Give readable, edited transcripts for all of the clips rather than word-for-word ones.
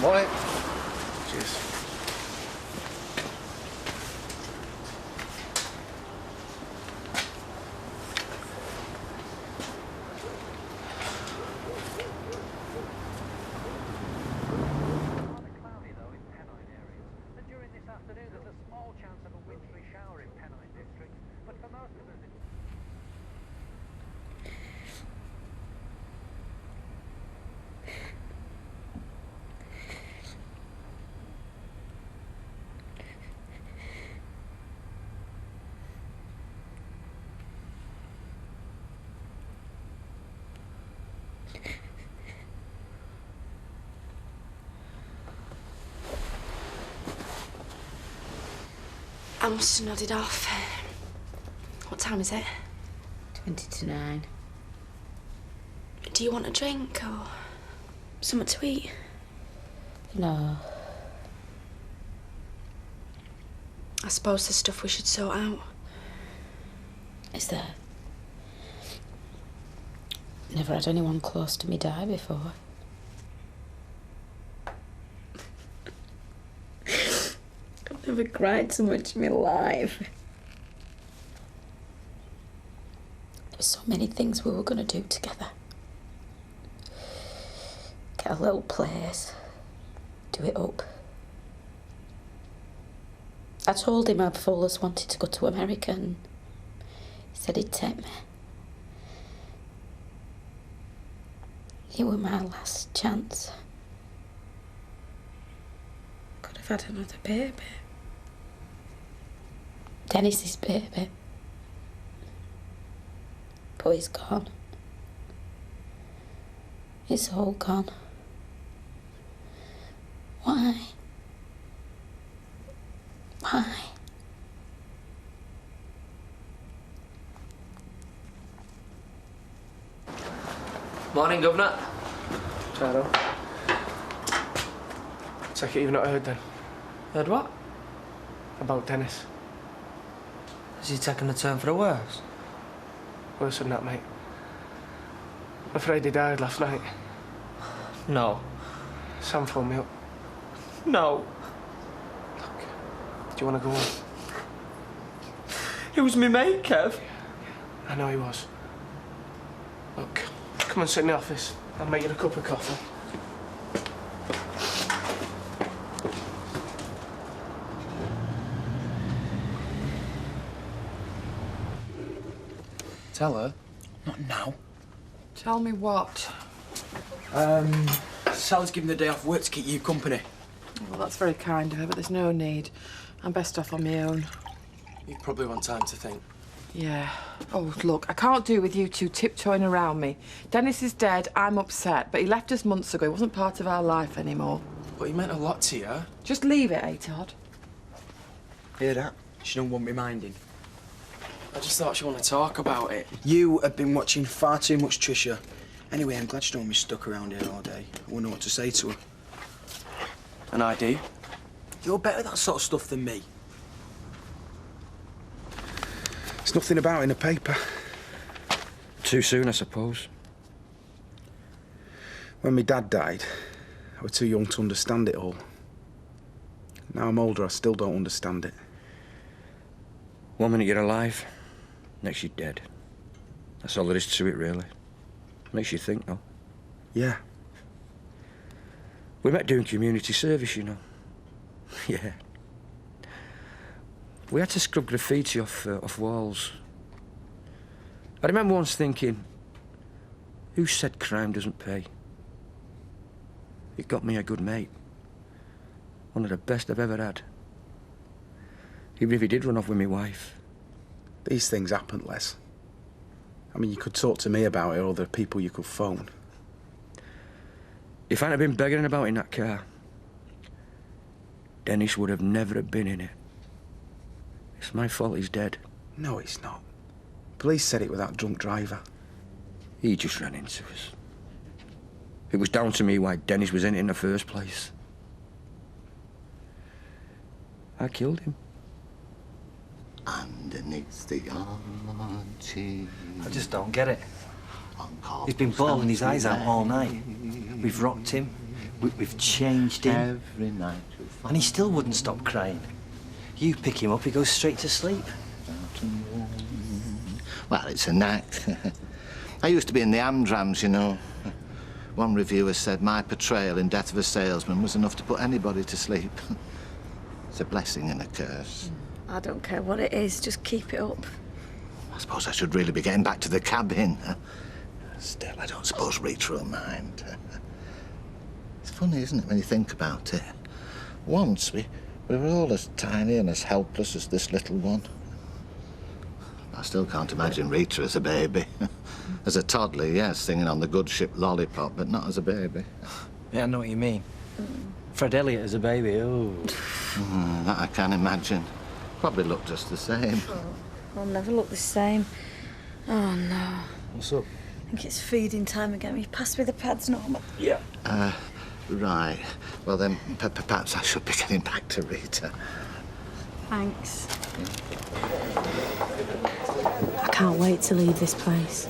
Morning. Cheers. I must have nodded off. What time is it? 20 to 9. Do you want a drink or something to eat? No. I suppose there's stuff we should sort out. Is there? Never had anyone close to me die before. I've never cried so much in my life. There's so many things we were going to do together. Get a little place, do it up. I told him I'd always wanted to go to America and he said he'd take me. It was my last chance. Could have had another baby. Dennis's baby. But he's gone. It's all gone. Why? Why? Morning, Governor. Shadow. Take it you've not heard then. Heard what? About Dennis. Has he taken a turn for the worse? Worse than that, mate. I'm afraid he died last night. No. Sam phoned me up. No. Do you want to go on? It was me mate, Kev. I know he was. Look, come and sit in the office. I'll make you a cup of coffee. Tell her. Not now. Tell me what? Sal's given the day off work to keep you company. Well, that's very kind of her, but there's no need. I'm best off on my own. You probably want time to think. Yeah. Oh, look, I can't do with you two tiptoeing around me. Dennis is dead, I'm upset, but he left us months ago. He wasn't part of our life anymore. But he meant a lot to you. Just leave it, eh, Todd? Hear that? She don't want me minding. I just thought she wanted to talk about it. You have been watching far too much Trisha. Anyway, I'm glad she don't want me stuck around here all day. I wouldn't know what to say to her. And I do. You're better at that sort of stuff than me. There's nothing about it in the paper. Too soon, I suppose. When my dad died, I was too young to understand it all. Now I'm older, I still don't understand it. One minute you're alive, next you're dead. That's all there is to it, really. Makes you think, though. Yeah. We met doing community service, you know. Yeah. We had to scrub graffiti off walls. I remember once thinking, who said crime doesn't pay? It got me a good mate. One of the best I've ever had. Even if he did run off with my wife. These things happen, Les. I mean, you could talk to me about it, or there are people you could phone. If I'd have been begging about in that car, Dennis would have never have been in it. It's my fault he's dead. No, it's not. Police said it with that drunk driver. He just ran into us. It was down to me why Dennis was in it in the first place. I killed him. Underneath the arches. I just don't get it. He's been bawling his eyes out all night. We've rocked him, We've changed him. Every night you find And he still wouldn't stop crying. You pick him up, he goes straight to sleep. Well, it's a knack. I used to be in the Amdrams, you know. One reviewer said my portrayal in Death of a Salesman was enough to put anybody to sleep. It's a blessing and a curse. I don't care what it is, just keep it up. I suppose I should really be getting back to the cabin. Still, I don't suppose Rita will mind. It's funny, isn't it, when you think about it? Once, we were all as tiny and as helpless as this little one. I still can't imagine Rita as a baby. As a toddler, yes, singing on the good ship Lollipop, but not as a baby. Yeah, I know what you mean. Fred Elliott as a baby, oh. That I can imagine. Probably looked just the same. I'll never look the same. Oh, no. What's up? I think it's feeding time again. Will you pass me the pads, Norman? Yeah. Right. Well, then, perhaps I should be getting back to Rita. Thanks. I can't wait to leave this place.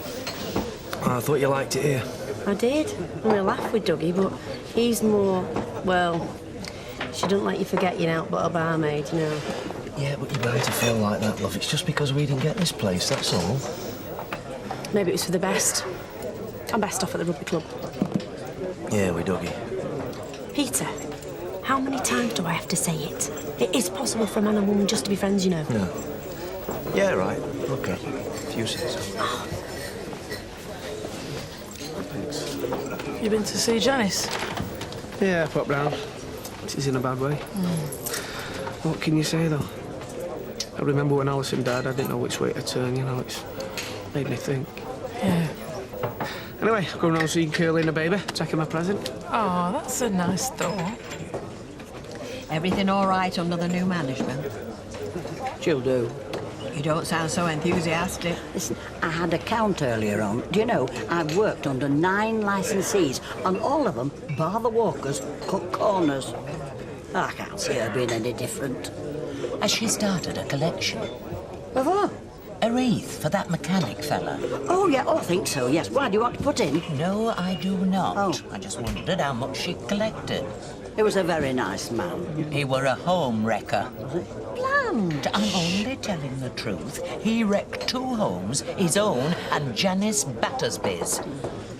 Oh, I thought you liked it here. I did. I mean, I laugh with Dougie, but he's more, well, she doesn't let you forget you're out but a barmaid, you know. Yeah, but you're right to feel like that, love. It's just because we didn't get this place, that's all. Maybe it was for the best. I'm best off at the rugby club. Yeah, we Dougie. Peter, how many times do I have to say it? It is possible for a man and woman just to be friends, you know. Yeah. Yeah, right. OK. If you say so. Thanks. You been to see Janice? Yeah, pop round. She's in a bad way. What can you say, though? I remember when Alison died, I didn't know which way to turn, you know. It's made me think. Yeah. Anyway, going round seeing Curly and the baby, taking my present. Oh, that's a nice thought. Everything all right under the new management? She'll do. You don't sound so enthusiastic. Listen, I had a count earlier on. Do you know, I've worked under 9 licensees, and all of them, bar the walkers, cut corners. I can't see her being any different. Has she started a collection? Of what? A wreath for that mechanic fella. Oh, yeah, I think so, yes. Why, do you want to put in? No, I do not. Oh. I just wondered how much she collected. He was a very nice man. He were a home wrecker. Bland. I'm only telling the truth. He wrecked 2 homes, his own and Janice Battersby's.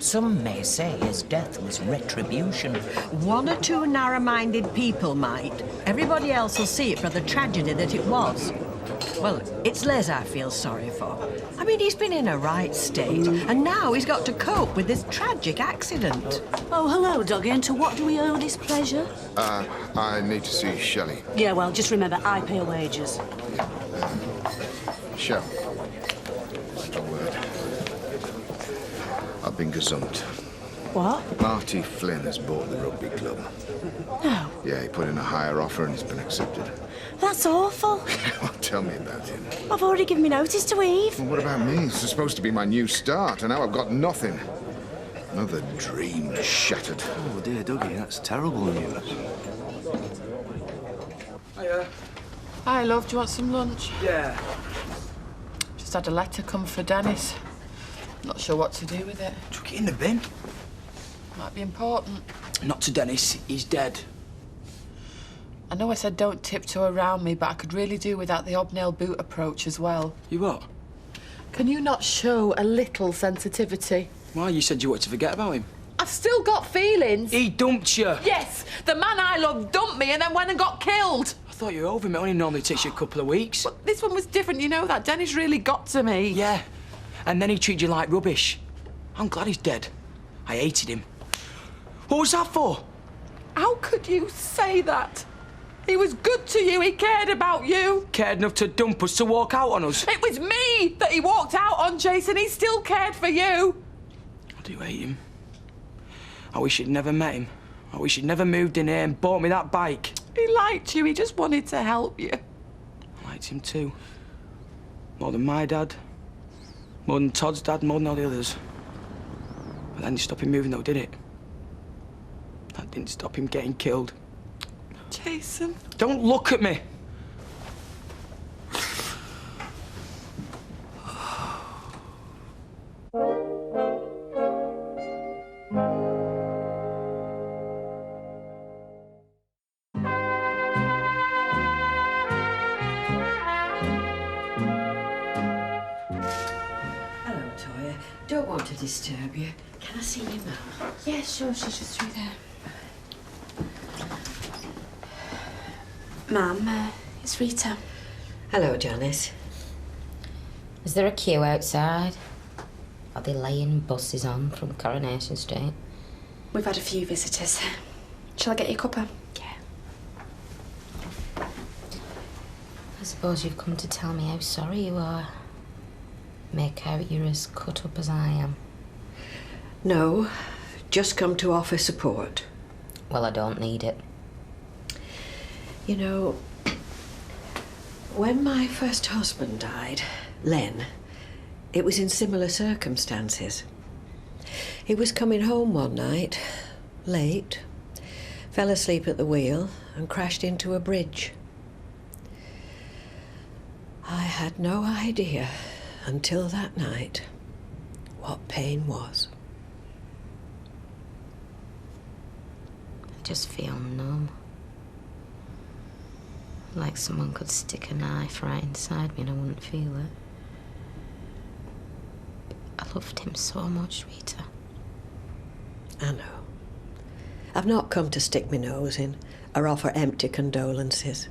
Some may say his death was retribution. 1 or 2 narrow-minded people might. Everybody else will see it for the tragedy that it was. Well, it's Les I feel sorry for. I mean, he's been in a right state, and now he's got to cope with this tragic accident. Oh, hello, Dougie, and to what do we owe this pleasure? I need to see Shelley. Yeah, well, just remember, I pay her wages. Shell. Just a word. I've been gazumped. What? Marty Flynn has bought the rugby club. No. Yeah, he put in a higher offer and it's been accepted. That's awful. Well, tell me about him. I've already given me notice to Eve. Well, what about me? This is supposed to be my new start, and now I've got nothing. Another dream shattered. Oh, dear Dougie, that's terrible news. Hiya. Hi, love. Do you want some lunch? Yeah. Just had a letter come for Dennis. Not sure what to do with it. Chuck it in the bin. Might be important. Not to Dennis, he's dead. I know I said don't tiptoe around me, but I could really do without the hobnail boot approach as well. You what? Can you not show a little sensitivity? Why, you said you wanted to forget about him. I've still got feelings. He dumped you. Yes, the man I love dumped me and then went and got killed. I thought you were over him. It only normally takes you a couple of weeks. But this one was different, you know that. Dennis really got to me. Yeah, and then he treated you like rubbish. I'm glad he's dead. I hated him. What was that for? How could you say that? He was good to you, he cared about you. Cared enough to dump us, to walk out on us. It was me that he walked out on, Jason. He still cared for you. I do hate him. I wish he'd never met him. I wish he'd never moved in here and bought me that bike. He liked you, he just wanted to help you. I liked him too. More than my dad. More than Todd's dad, more than all the others. But that didn't stop him moving though, did it? That didn't stop him getting killed. Jason. Don't look at me. don't want to disturb you. Can I see your mum? Yeah, sure, she's just through there. Mum, it's Rita. Hello, Janice. Is there a queue outside? Are they laying buses on from Coronation Street? We've had a few visitors. Shall I get you a cuppa? Yeah. I suppose you've come to tell me how sorry you are. Make out you're as cut up as I am. No, just come to offer support. Well, I don't need it. You know, when my first husband died, Len, it was in similar circumstances. He was coming home one night, late, fell asleep at the wheel and crashed into a bridge. I had no idea until that night what pain was. I just feel numb. Like someone could stick a knife right inside me and I wouldn't feel it. I loved him so much, Rita. I know. I've not come to stick my nose in or offer empty condolences.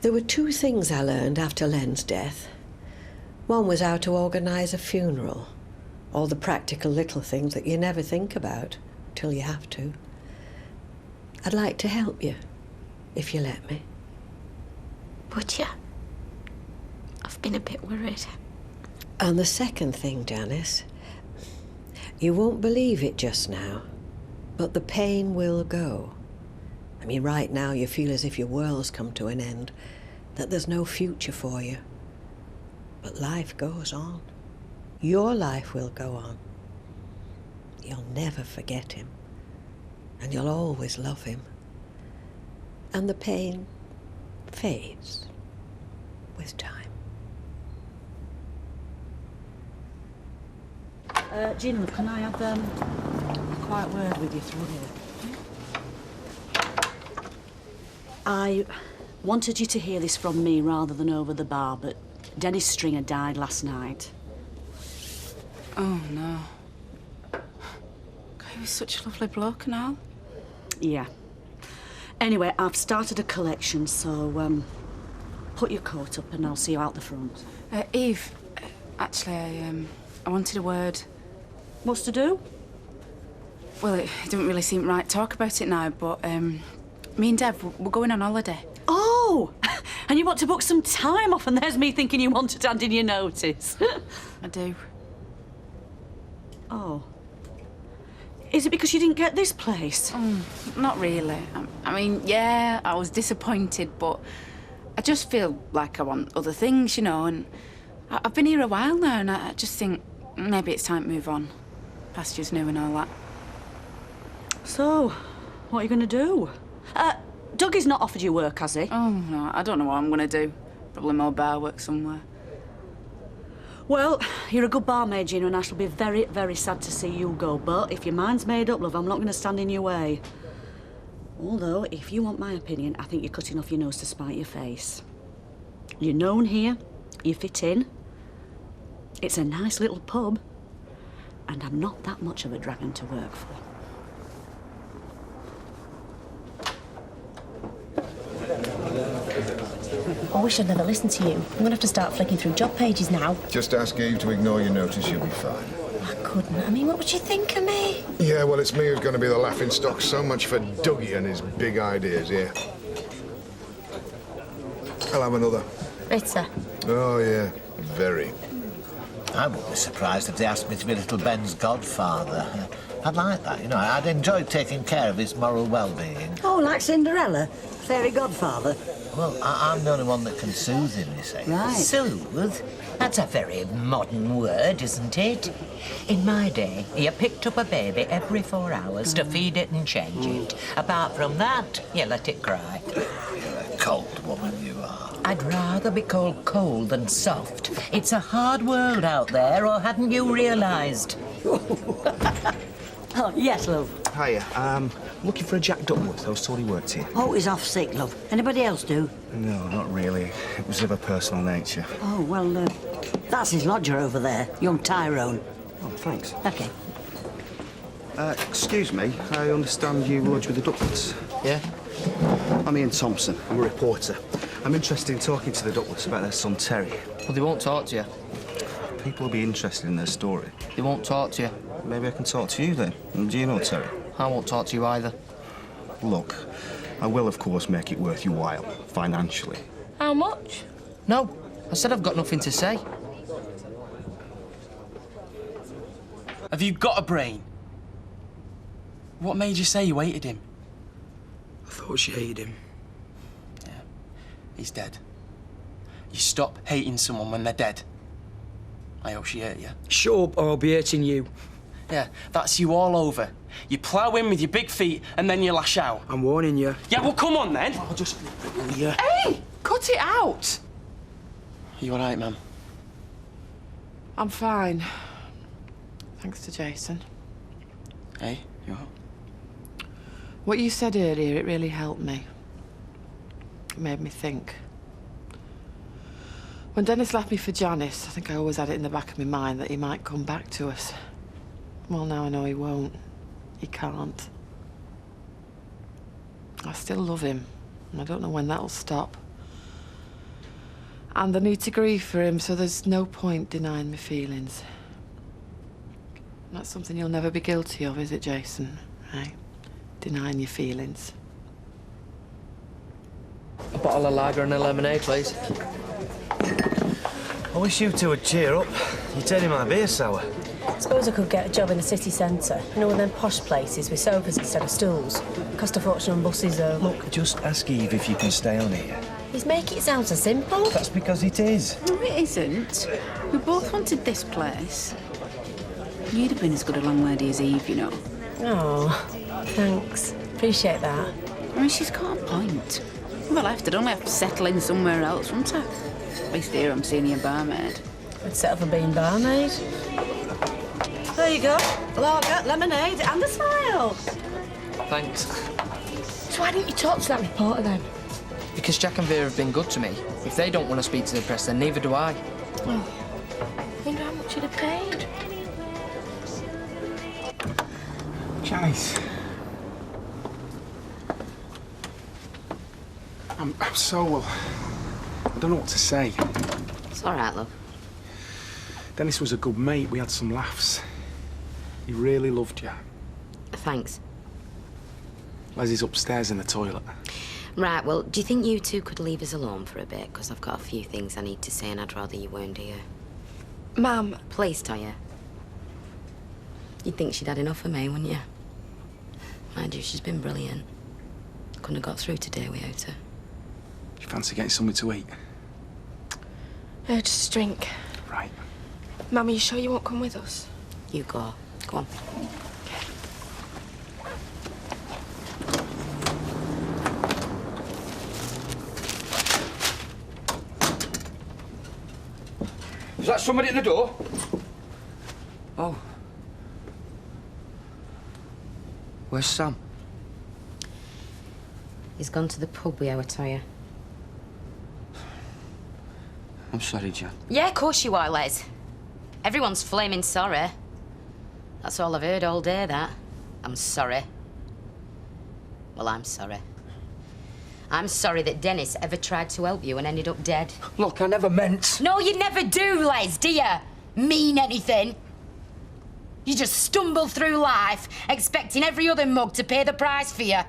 There were two things I learned after Len's death. One was how to organise a funeral, all the practical little things that you never think about till you have to. I'd like to help you, if you let me. Would you? I've been a bit worried. And the second thing, Janice, you won't believe it just now, but the pain will go. I mean, right now you feel as if your world's come to an end, that there's no future for you. But life goes on. Your life will go on. You'll never forget him, and you'll always love him. And the pain fades with time. Gina, can I have a quiet word with you through here? I wanted you to hear this from me rather than over the bar, but Dennis Stringer died last night. Oh, no. God, he was such a lovely bloke and all. Yeah. Anyway, I've started a collection, so put your coat up and I'll see you out the front. Eve, actually, I wanted a word. What's to do? Well, it doesn't really seem right to talk about it now, but me and Dev, we're going on holiday. Oh! And you want to book some time off, and there's me thinking you want to hand in your notice. I do. Oh. Is it because you didn't get this place? Not really. I mean, yeah, I was disappointed, but I just feel like I want other things, you know, and I've been here a while now, and I just think maybe it's time to move on. Pastures new and all that. So, what are you going to do? Dougie's not offered you work, has he? Oh, no, I don't know what I'm going to do. Probably more bar work somewhere. Well, you're a good barmaid, Gina, and I shall be very, very sad to see you go. But if your mind's made up, love, I'm not going to stand in your way. Although, if you want my opinion, I think you're cutting off your nose to spite your face. You're known here, you fit in. It's a nice little pub, and I'm not that much of a dragon to work for. I wish I'd never listened to you. I'm going to have to start flicking through job pages now. Just ask Eve to ignore your notice, you'll be fine. I couldn't. I mean, what would you think of me? Yeah, well, it's me who's going to be the laughing stock. So much for Dougie and his big ideas, yeah. I'll have another. Rita. Oh, yeah, very. I wouldn't be surprised if they asked me to be little Ben's godfather. I'd like that, you know. I'd enjoy taking care of his moral well-being. Oh, like Cinderella? Fairy godfather? Well, I'm the only one that can soothe him, you see. Right. Soothe? That's a very modern word, isn't it? In my day, you picked up a baby every 4 hours to feed it and change it. Apart from that, you let it cry. You're a cold woman, you are. I'd rather be called cold than soft. It's a hard world out there, or hadn't you realised? Oh, yes, love. Hiya, looking for a Jack Duckworth. I was told he worked here. Oh, he's off sick, love. Anybody else do? No, not really. It was of a personal nature. Oh, well, that's his lodger over there, young Tyrone. Oh, thanks. OK. Excuse me, I understand you lodge with the Ducklets. Yeah? I'm Ian Thompson. I'm a reporter. I'm interested in talking to the Ducklets about their son, Terry. Well, they won't talk to you. People will be interested in their story. They won't talk to you. Maybe I can talk to you then. Do you know Terry? I won't talk to you either. Look, I will, of course, make it worth your while, financially. How much? No, I said I've got nothing to say. Have you got a brain? What made you say you hated him? I thought she hated him. Yeah, he's dead. You stop hating someone when they're dead. I hope she hurt you. Shut up or I'll be hurting you. Yeah, that's you all over. You plough in with your big feet and then you lash out. I'm warning you. Yeah, well, come on then. I'll just... Yeah. Hey! Cut it out! You all right, ma'am? I'm fine. Thanks to Jason. Hey, you all? What you said earlier, it really helped me. It made me think. When Dennis left me for Janice, I think I always had it in the back of my mind that he might come back to us. Well, now I know he won't. He can't. I still love him, and I don't know when that'll stop. And I need to grieve for him, so there's no point denying my feelings. That's something you'll never be guilty of, is it, Jason? Hey? Denying your feelings. A bottle of lager and a lemonade, please. I wish you two would cheer up. You're turning my beer sour. Suppose I could get a job in the city centre. You know, one of them posh places with sofas instead of stools. Cost a fortune on buses, though. Look, just ask Eve if you can stay on here. He's making it sound so simple. That's because it is. No, it isn't. We both wanted this place. You'd have been as good a landlady as Eve, you know. Oh, thanks. Appreciate that. I mean, she's got a point. If I left, I'd only have to settle in somewhere else, wouldn't I? At least here I'm senior barmaid. I'd settle for being barmaid. There you go. Lager, lemonade, and a smile. Thanks. So why didn't you talk to that reporter then? Because Jack and Vera have been good to me. If they don't want to speak to the press, then neither do I. Oh, I wonder how much you'd have paid. Janice. I'm so... I don't know what to say. It's all right, love. Dennis was a good mate. We had some laughs. He really loved you. Thanks. Leslie's upstairs in the toilet. Right, well, do you think you two could leave us alone for a bit? Because I've got a few things I need to say and I'd rather you weren't here. Mum. Please, Toya. You'd think she'd had enough of me, wouldn't you? Mind you, she's been brilliant. Couldn't have got through today without her. Do you fancy getting something to eat? Just a drink. Right. Mum, are you sure you won't come with us? You go. Go on. Is that somebody at the door? Oh. Where's Sam? He's gone to the pub with our Toya. I'm sorry, Jan. Yeah, of course you are, Les. Everyone's flaming sorry. That's all I've heard all day, that. I'm sorry. Well, I'm sorry. I'm sorry that Dennis ever tried to help you and ended up dead. Look, I never meant... No, you never do, Les, do you? Mean anything. You just stumble through life expecting every other mug to pay the price for you.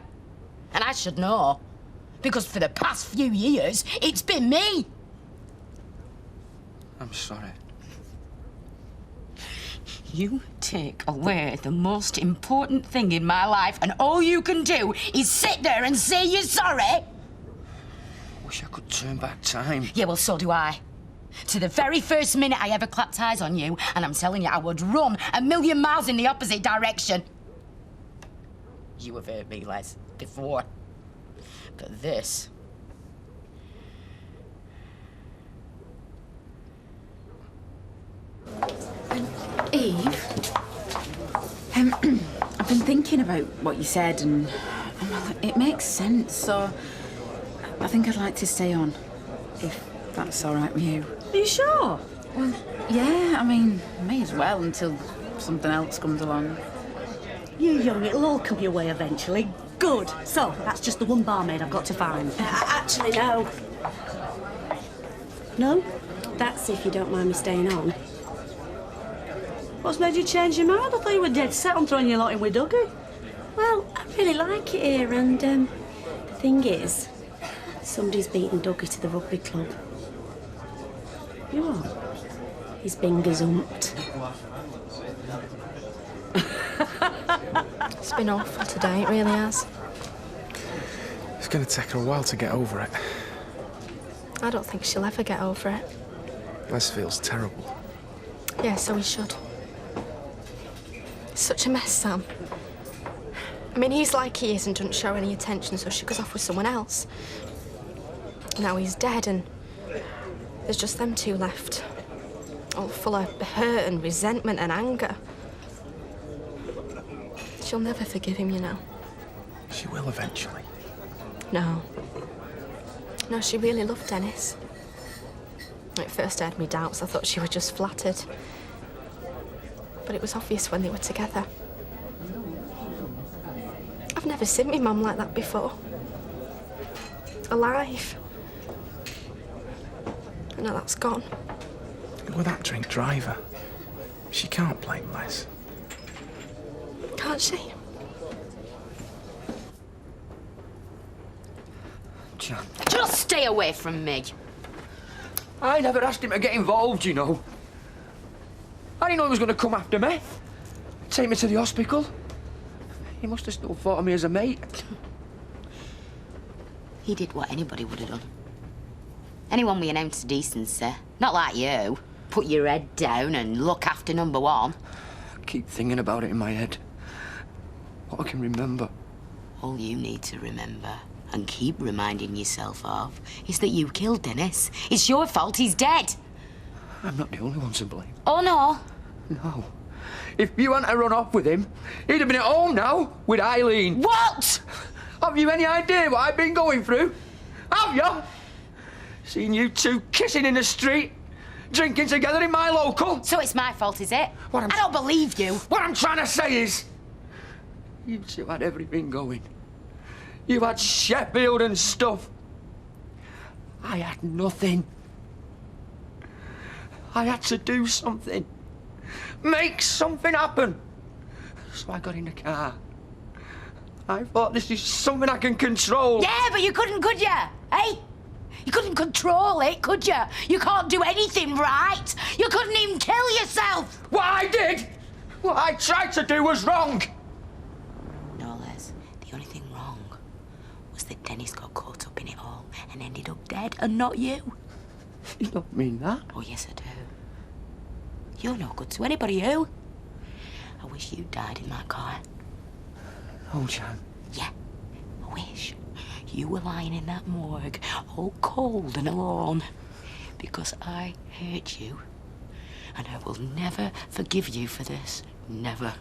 And I should know. Because for the past few years, it's been me. I'm sorry. You take away the most important thing in my life, and all you can do is sit there and say you're sorry. Wish I could turn back time. Yeah, well, so do I. To the very first minute I ever clapped eyes on you, and I'm telling you, I would run 1,000,000 miles in the opposite direction. You have hurt me, Les, before. But this... Eve, I've been thinking about what you said, and well, it makes sense, so I think I'd like to stay on, if that's all right with you. Are you sure? Well, yeah, I mean, may as well until something else comes along. You young, it'll all come your way eventually. Good. So, that's just the one barmaid I've got to find. Actually, no. No? That's if you don't mind me staying on. What's made you change your mind? I thought you were dead set on throwing your lot in with Dougie. Well, I really like it here, and the thing is, somebody's beaten Dougie to the rugby club. You are? He's been gazumped. It's been awful today, it really has. It's going to take her a while to get over it. I don't think she'll ever get over it. Les feels terrible. Yeah, so he should. It's such a mess, Sam. I mean, he's like he is and doesn't show any attention, so she goes off with someone else. Now he's dead, and there's just them two left. All full of hurt and resentment and anger. She'll never forgive him, you know. She will eventually. No. No, she really loved Dennis. At first I had me doubts. I thought she was just flattered. But it was obvious when they were together. I've never seen my mum like that before. Alive. And now that's gone. With that drink driver, she can't blame Les. Can't she? Jan. Just stay away from me. I never asked him to get involved, you know. I didn't know he was going to come after me. Take me to the hospital. He must have still thought of me as a mate. He did what anybody would have done. Anyone with an ounce of decency. Not like you. Put your head down and look after number one. I keep thinking about it in my head. What I can remember. All you need to remember, and keep reminding yourself of, is that you killed Dennis. It's your fault, he's dead. I'm not the only one to blame. Oh, no. No. If you hadn't run off with him, he'd have been at home now with Eileen. What? Have you any idea what I've been going through? Have you? Seen you two kissing in the street, drinking together in my local. So it's my fault, is it? I don't believe you. What I'm trying to say is, you two had everything going. You had Sheffield and stuff. I had nothing. I had to do something. Make something happen. So I got in the car. I thought this is something I can control. Yeah, but you couldn't, could you? Eh? You couldn't control it, could you? You can't do anything right. You couldn't even kill yourself. What I did, what I tried to do was wrong. No, Les, the only thing wrong was that Dennis got caught up in it all and ended up dead, and not you. You don't mean that. Oh, yes, I do. You're no good to anybody, you. I wish you died in that car. Oh, Jan. Yeah, I wish you were lying in that morgue, all cold and alone, because I hurt you, and I will never forgive you for this. Never.